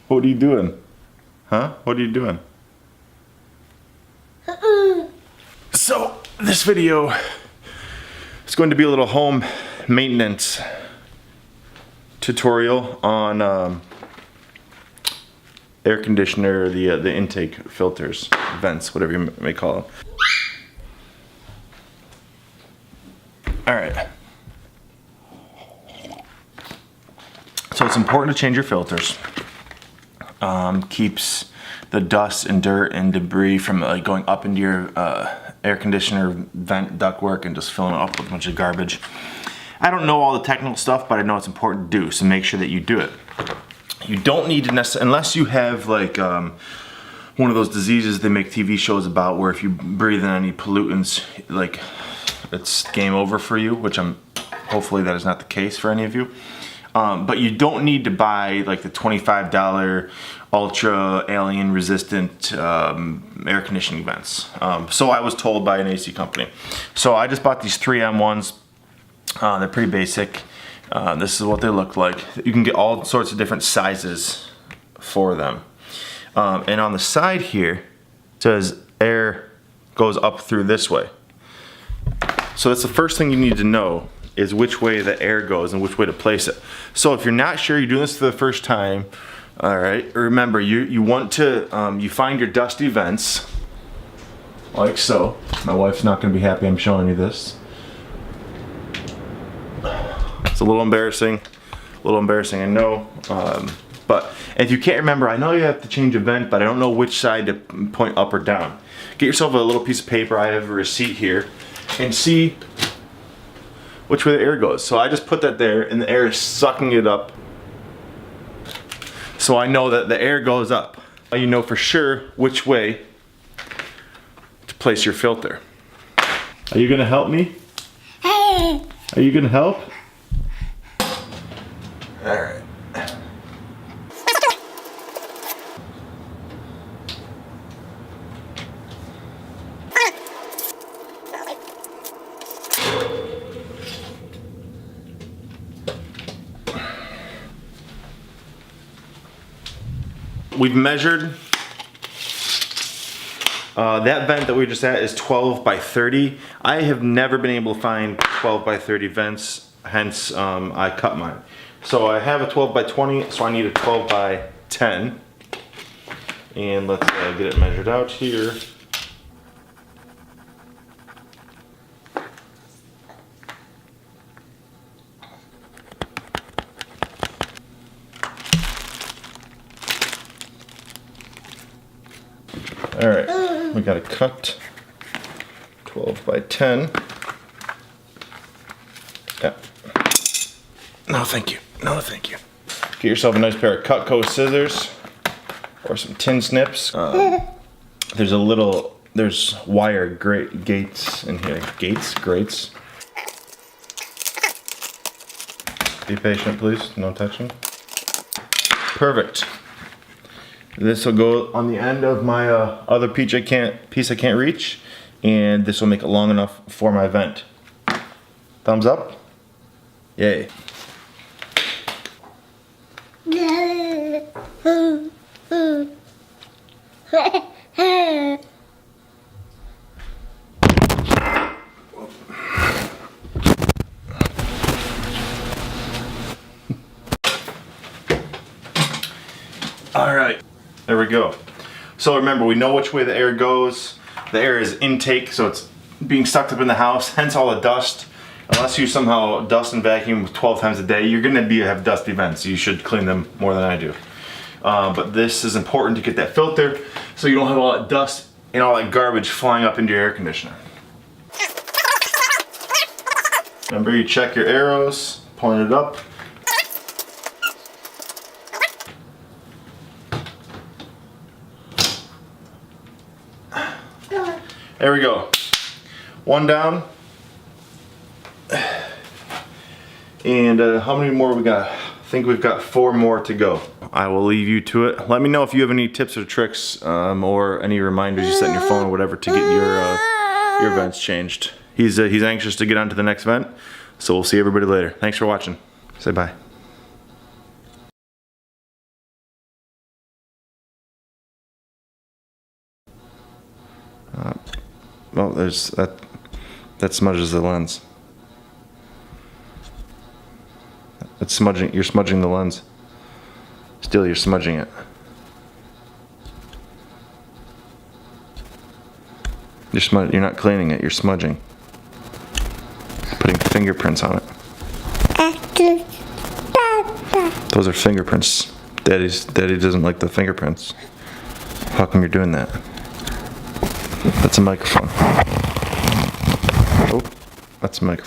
What are you doing? Huh? What are you doing? So, this video is going to be a little home maintenance tutorial on air conditioner, the intake filters, vents, whatever you may call them. Alright. So it's important to change your filters. Keeps the dust and dirt and debris from going up into your air conditioner vent ductwork and just filling it up with a bunch of garbage. I don't know all the technical stuff, but I know it's important to do, so make sure that you do it. You don't need to necessarily, unless you have like one of those diseases they make TV shows about where if you breathe in any pollutants, like it's game over for you, which hopefully that is not the case for any of you. But you don't need to buy like the $25 ultra alien resistant air conditioning vents. So I was told by an AC company. So I just bought these 3M ones. They're pretty basic. This is what they look like. You can get all sorts of different sizes for them. And on the side here, it says air goes up through this way. So that's the first thing you need to know, is which way the air goes and which way to place it. So if you're not sure, you're doing this for the first time, all right, remember you want to, you find your dusty vents, like so. My wife's not gonna be happy I'm showing you this. It's a little embarrassing, I know, but if you can't remember, I know you have to change a vent, but I don't know which side to point up or down. Get yourself a little piece of paper, I have a receipt here, and see which way the air goes. So I just put that there and the air is sucking it up. So I know that the air goes up. Now you know for sure which way to place your filter. Are you gonna help me? Are you gonna help? All right. We've measured, that vent that we were just at is 12 by 30. I have never been able to find 12 by 30 vents, hence I cut mine. So I have a 12 by 20, so I need a 12 by 10. And let's get it measured out here. All right, we got a cut 12 by 10. Yeah. No, thank you. No, thank you. Get yourself a nice pair of Cutco scissors or some tin snips. There's wire gates in here. Grates. Be patient, please. No touching. Perfect. This will go on the end of my other piece I can't reach, and this will make it long enough for my vent. Thumbs up? Yay. All right. There we go. So remember, we know which way the air goes. The air is intake, so it's being sucked up in the house, hence all the dust. Unless you somehow dust and vacuum 12 times a day, you're gonna have dusty vents. You should clean them more than I do. But this is important to get that filter so you don't have all that dust and all that garbage flying up into your air conditioner. Remember, you check your arrows, point it up. There we go. One down. And how many more we got? I think we've got 4 more to go. I will leave you to it. Let me know if you have any tips or tricks or any reminders you set in your phone or whatever to get your vents changed. He's anxious to get on to the next vent, so we'll see everybody later. Thanks for watching. Say bye. well, there's that smudges the lens. It's smudging. You're smudging the lens. Still, you're smudging it. You're not cleaning it. You're smudging. Putting fingerprints on it. Those are fingerprints. Daddy doesn't like the fingerprints. How come you're doing that? That's a microphone. Oh, that's a microphone.